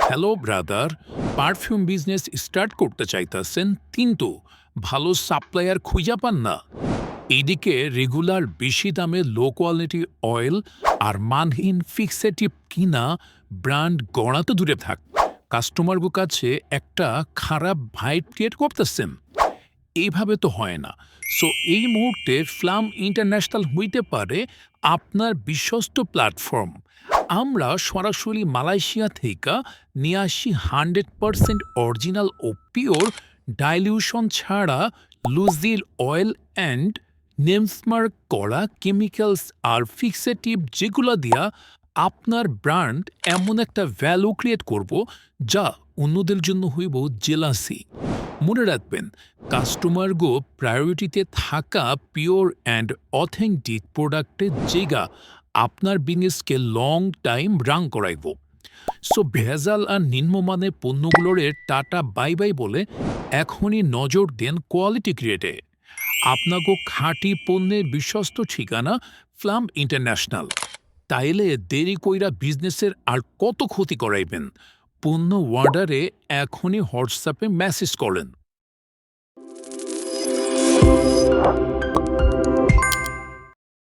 Hello brother, perfume business start করতে চাইতেছেন কিন্তু ভালো সাপ্লায়ার খুঁজা পান না। এইদিকে রেগুলার বেশি দামে লো কোয়ালিটি অয়েল আর মানহীন ফিক্সেটিভ কিনা ব্র্যান্ড গড়া তো দূরে থাক, কাস্টমার কাছে একটা খারাপ ভাইব ক্রিয়েট করতেছেন। এইভাবে তো হয় না। সো এই মুহূর্তে ফ্লাম ইন্টারন্যাশনাল হইতে পারে আপনার বিশ্বস্ত প্ল্যাটফর্ম। আমরা সরাসরি মালয়েশিয়া থেকে নিয়ে আসি 100% অরিজিনাল ও পিওর, ডাইলিউশন ছাড়া লুজিল অয়েল অ্যান্ড নেমসমার্ক করা কেমিক্যালস আর ফিক্সেটিভ, যেগুলো দিয়া আপনার ব্র্যান্ড এমন একটা ভ্যালু ক্রিয়েট করব যা অন্যদের জন্য হইব জেলাসি। মনে রাখবেন, কাস্টমার গো প্রায়োরিটিতে থাকা পিওর অ্যান্ড অথেন্টিক প্রোডাক্টের জায়গা আপনার বিজনেসকে লং টাইম রান করাইব। সো ভেজাল আর নিম্নমানের পণ্যগুলোর টাটা বাই বাই বলে এখনই নজর দেন কোয়ালিটি ক্রিয়েটে। আপনাকে খাঁটি পণ্যের বিশ্বস্ত ঠিকানা ফ্লাম ইন্টারন্যাশনাল। তাইলে দেরি কইরা বিজনেসের আর কত ক্ষতি করাইবেন? পণ্য অর্ডারে এখনই হোয়াটসঅ্যাপে মেসেজ করেন।